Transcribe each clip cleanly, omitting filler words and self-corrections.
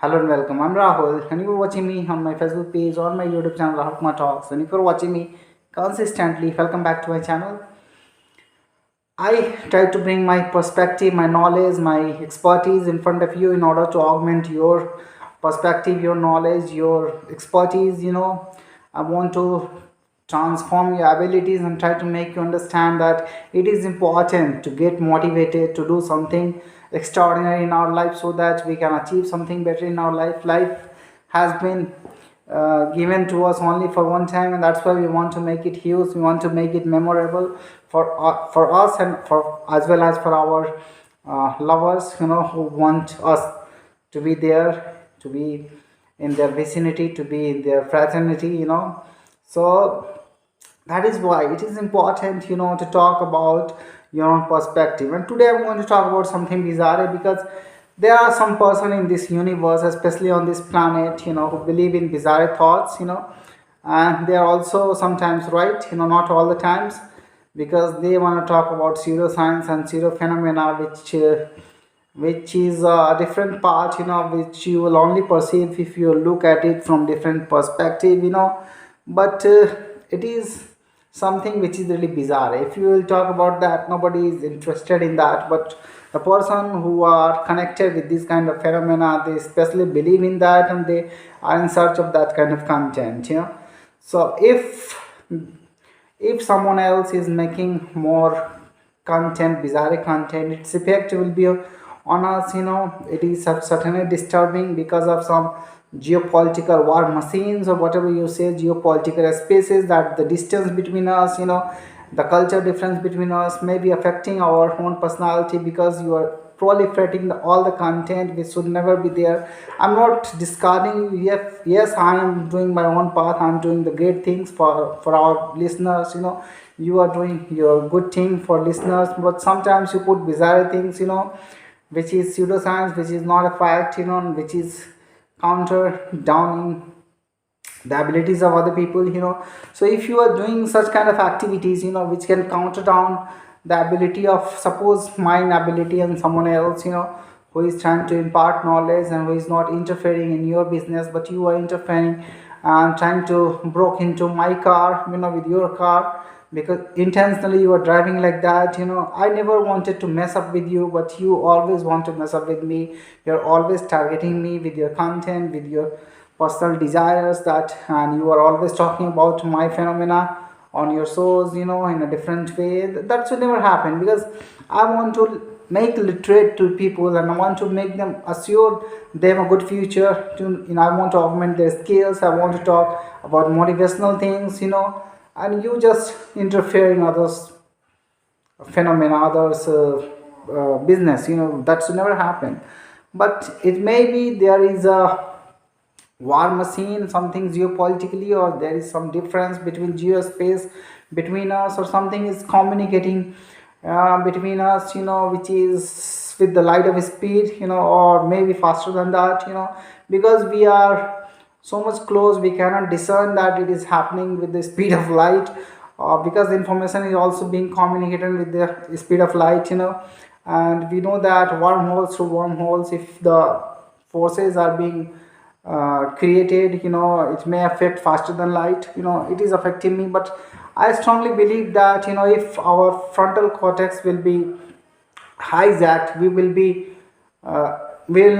Hello and welcome. I'm Rahul, and you're watching me on my Facebook page or my YouTube channel, Rahul Kumar Talks. And if you're watching me consistently, welcome back to my channel. I try to bring my perspective, my knowledge, my expertise in front of you in order to augment your perspective, your knowledge, your expertise. I want to transform your abilities and try to make you understand that it is important to get motivated to do something extraordinary in our life so that we can achieve something better in our life. Life has been given to us only for one time, and that's why we want to make it huge. We want to make it memorable for us and for as well as for our lovers, who want us to be there, to be in their vicinity, to be in their fraternity. So that is why it is important, to talk about your own perspective. And today I'm going to talk about something bizarre, because there are some person in this universe, especially on this planet, who believe in bizarre thoughts, and they are also sometimes right, not all the times, because they want to talk about pseudoscience and pseudo phenomena, which is a different part, which you will only perceive if you look at it from different perspective, but it is something which is really bizarre. If you will talk about that, nobody is interested in that, but the person who are connected with this kind of phenomena, they especially believe in that, and they are in search of that kind of content. So if someone else is making more content, bizarre content, its effect will be on us. It is certainly disturbing because of some geopolitical war machines, or whatever you say, geopolitical spaces, that the distance between us, the culture difference between us may be affecting our own personality, because you are proliferating all the content which should never be there. I'm not discarding you. Yes, I am doing my own path. I'm doing the great things for our listeners. You are doing your good thing for listeners, but sometimes you put bizarre things, which is pseudoscience, which is not a fact, which is counter downing the abilities of other people. So if you are doing such kind of activities, which can counter down the ability of, suppose, mine ability and someone else, who is trying to impart knowledge and who is not interfering in your business, but you are interfering and trying to broke into my car, with your car, because intentionally you are driving like that. I never wanted to mess up with you, but you always want to mess up with me. You're always targeting me with your content, with your personal desires, that, and you are always talking about my phenomena on your shows, in a different way. That should never happen, because I want to make literate to people, and I want to make them assure them a good future to, I want to augment their skills. I want to talk about motivational things, and you just interfere in others phenomena, others business. That should never happen. But it may be there is a war machine, something geopolitically, or there is some difference between geospace between us, or something is communicating between us, which is with the light of speed, or maybe faster than that, because we are so much close, we cannot discern that it is happening with the speed of light, because the information is also being communicated with the speed of light, and we know that wormholes through wormholes, if the forces are being created, it may affect faster than light. It is affecting me, but I strongly believe that, if our frontal cortex will be hijacked, we will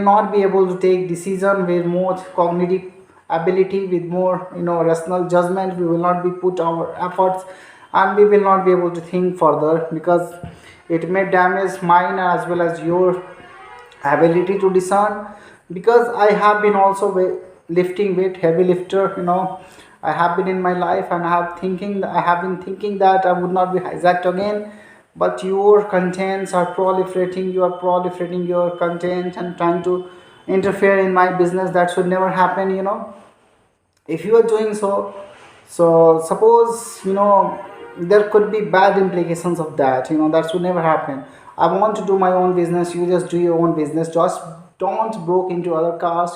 not be able to take decision with more cognitive ability, with more, rational judgment. We will not be put our efforts, and we will not be able to think further, because it may damage mine as well as your ability to discern. Because I have been also lifting weight, heavy lifter, I have been in my life, and I have been thinking that I would not be hijacked again. But your contents are proliferating, you are proliferating your content and trying to interfere in my business. That should never happen. If you are doing so suppose, there could be bad implications of that. That should never happen. I want to do my own business, you just do your own business. Just don't broke into other cars.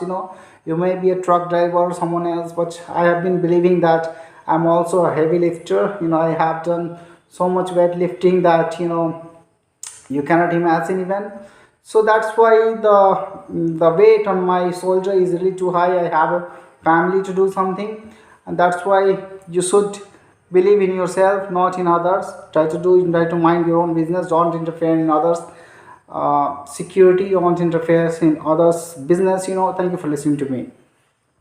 You may be a truck driver or someone else, but I have been believing that I'm also a heavy lifter. I have done so much weightlifting that, you cannot imagine even. So that's why the weight on my shoulder is really too high. I have a family to do something, and that's why you should believe in yourself, not in others. Try to mind your own business. Don't interfere in others security. Don't interfere in others business. Thank you for listening to me.